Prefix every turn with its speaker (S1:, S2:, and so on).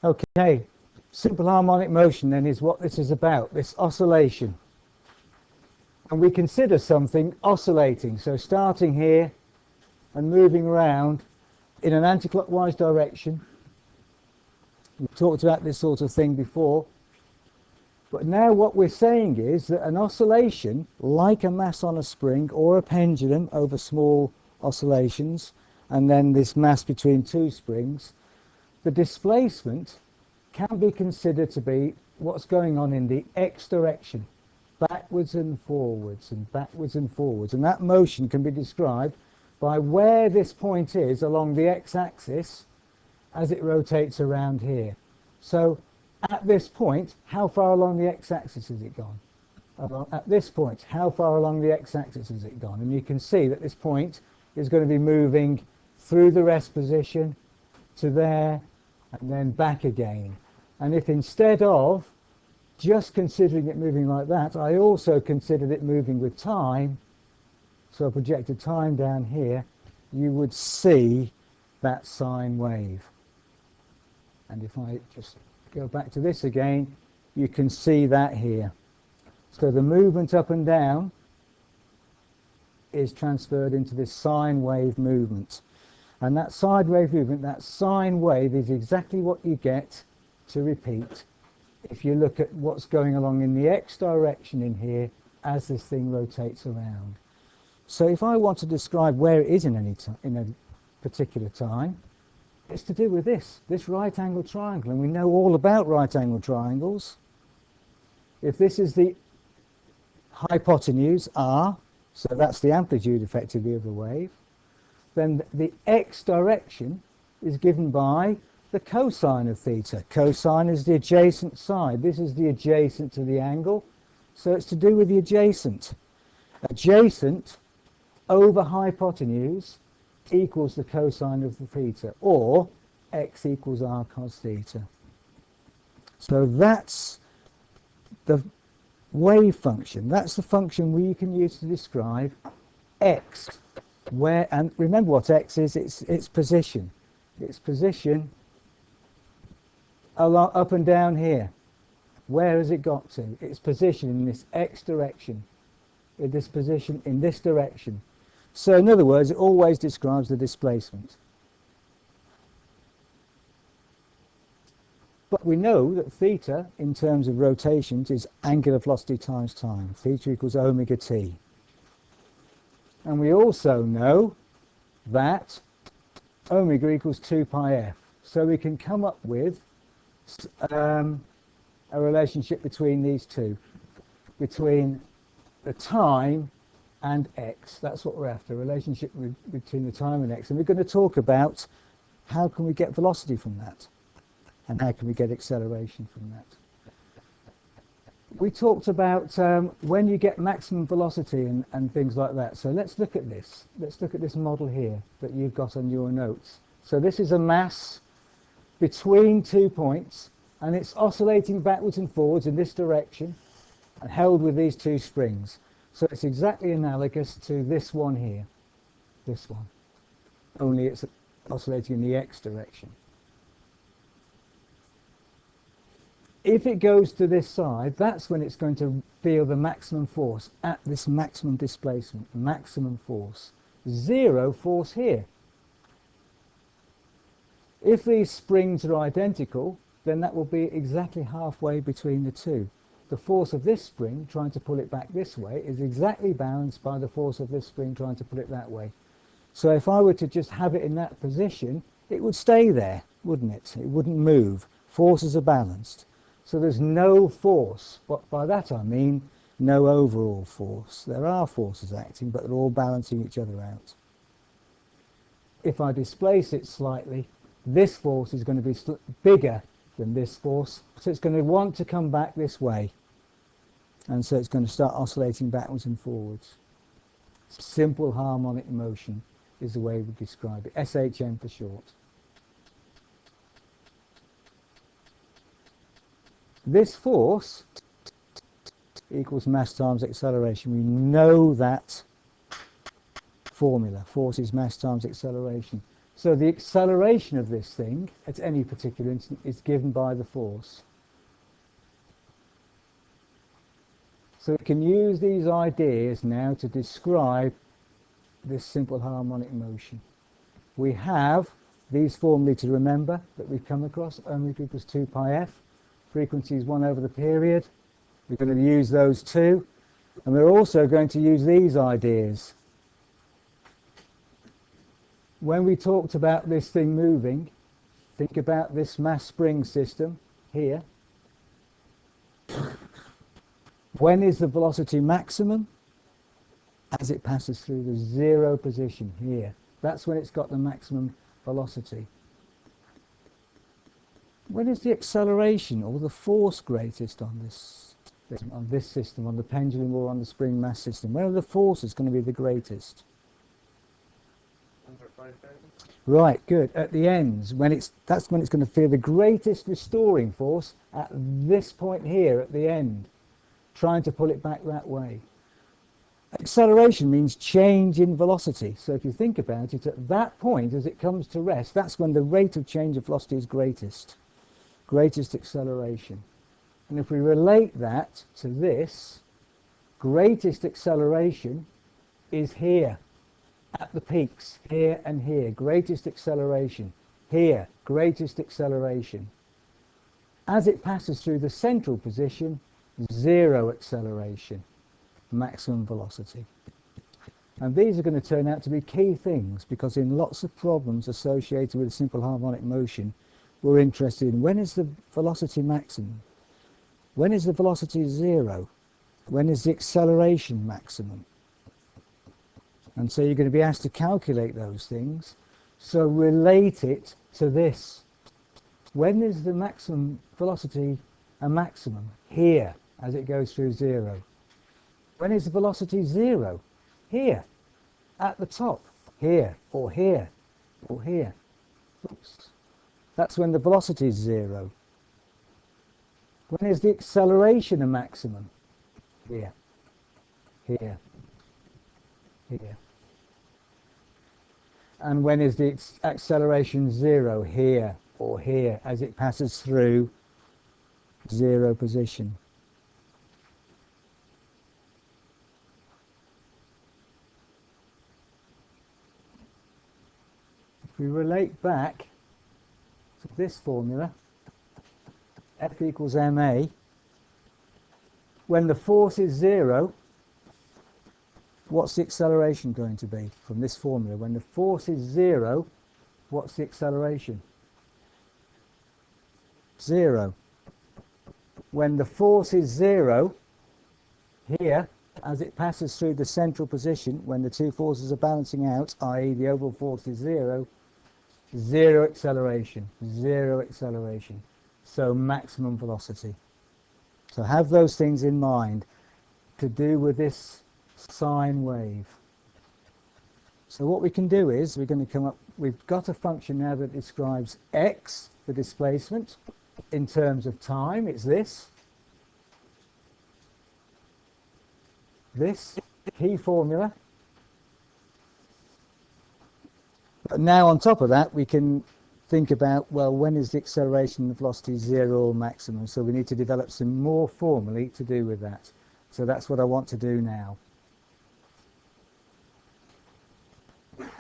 S1: Okay, simple harmonic motion then is what this is about, this oscillation. And we consider something oscillating, so starting here and moving around in an anti-clockwise direction. We've talked about this sort of thing before. But now what we're saying is that an oscillation, like a mass on a spring or a pendulum over small oscillations, and then this mass between two springs, the displacement can be considered to be what's going on in the x direction, backwards and forwards and backwards and forwards. And that motion can be described by where this point is along the x-axis as it rotates around here. So at this point, how far along the x-axis has it gone? At this point, how far along the x-axis has it gone? And you can see that this point is going to be moving through the rest position to there and then back again. And if instead of just considering it moving like that, I also considered it moving with time, so I projected time down here, you would see that sine wave. And if I just go back to this again, you can see that here. So the movement up and down is transferred into this sine wave movement. And that sine wave movement, that sine wave, is exactly what you get to repeat if you look at what's going along in the x direction in here as this thing rotates around. So if I want to describe where it is in a particular time, it's to do with this right angle triangle, and we know all about right angle triangles. If this is the hypotenuse r, so that's the amplitude effectively of the wave, then the x direction is given by the cosine of theta. Cosine is the adjacent side. This is the adjacent to the angle, so it's to do with the adjacent. Adjacent over hypotenuse equals the cosine of the theta, or x equals r cos theta. So that's the wave function. That's the function we can use to describe x. Where, and remember what x is, its position. Its position along, up and down here. Where has it got to? Its position in this x direction, in this position in this direction. So in other words, it always describes the displacement. But we know that theta, in terms of rotations, is angular velocity times time. Theta equals omega t. And we also know that omega equals 2 pi f. So we can come up with a relationship between these two, between the time and x. That's what we're after, a relationship between the time and x. And we're going to talk about how can we get velocity from that, and how can we get acceleration from that. We talked about when you get maximum velocity and things like that. So let's look at this. Let's look at this model here that you've got on your notes. So this is a mass between 2 points, and it's oscillating backwards and forwards in this direction and held with these 2 springs. So it's exactly analogous to this one here, this one, only it's oscillating in the x direction. If it goes to this side, that's when it's going to feel the maximum force at this maximum displacement, maximum force. 0 force here. If these springs are identical, then that will be exactly halfway between the two. The force of this spring trying to pull it back this way is exactly balanced by the force of this spring trying to pull it that way. So if I were to just have it in that position, it would stay there, wouldn't it? It wouldn't move. Forces are balanced. So there's no force. But by that I mean no overall force. There are forces acting, but they're all balancing each other out. If I displace it slightly, this force is going to be bigger than this force, so it's going to want to come back this way, and so it's going to start oscillating backwards and forwards. Simple harmonic motion is the way we describe it, SHM for short. This force equals mass times acceleration. We know that formula. Force is mass times acceleration. So the acceleration of this thing at any particular instant is given by the force. So we can use these ideas now to describe this simple harmonic motion. We have these formulae to remember that we've come across, omega equals 2 pi f, frequency is 1 over the period. We're going to use those too, and we're also going to use these ideas. When we talked about this thing moving, think about this mass spring system here. When is the velocity maximum? As it passes through the 0 position here. That's when it's got the maximum velocity. When is the acceleration or the force greatest on this system, on the pendulum or on the spring mass system? When are the forces going to be the greatest?
S2: Under 5,000?
S1: Right, good. At the ends, that's when it's going to feel the greatest restoring force at this point here at the end, trying to pull it back that way. Acceleration means change in velocity. So if you think about it, at that point, as it comes to rest, that's when the rate of change of velocity is greatest acceleration. And if we relate that to this, greatest acceleration is here, at the peaks, here and here. Greatest acceleration, here, greatest acceleration. As it passes through the central position, 0 acceleration, maximum velocity. And these are going to turn out to be key things, because in lots of problems associated with simple harmonic motion, we're interested in when is the velocity maximum? When is the velocity 0? When is the acceleration maximum? And so you're going to be asked to calculate those things. So relate it to this. When is the maximum velocity a maximum? Here, as it goes through 0. When is the velocity 0? Here, at the top, here, or here, or here. Oops. That's when the velocity is 0. When is the acceleration a maximum? Here, here, here. And when is the acceleration 0? Here, or here, as it passes through 0 position. If we relate back to this formula, F equals ma, when the force is 0, what's the acceleration going to be from this formula? When the force is 0, what's the acceleration? 0. When the force is 0, here, as it passes through the central position, when the two forces are balancing out, i.e. the overall force is 0, 0 acceleration, 0 acceleration. So maximum velocity. So have those things in mind to do with this sine wave. So what we can do is we're going to come up, we've got a function now that describes x, the displacement, in terms of time. It's this key formula. But now on top of that we can think about, well, when is the acceleration and the velocity 0 or maximum? So we need to develop some more formulae to do with that. So that's what I want to do now.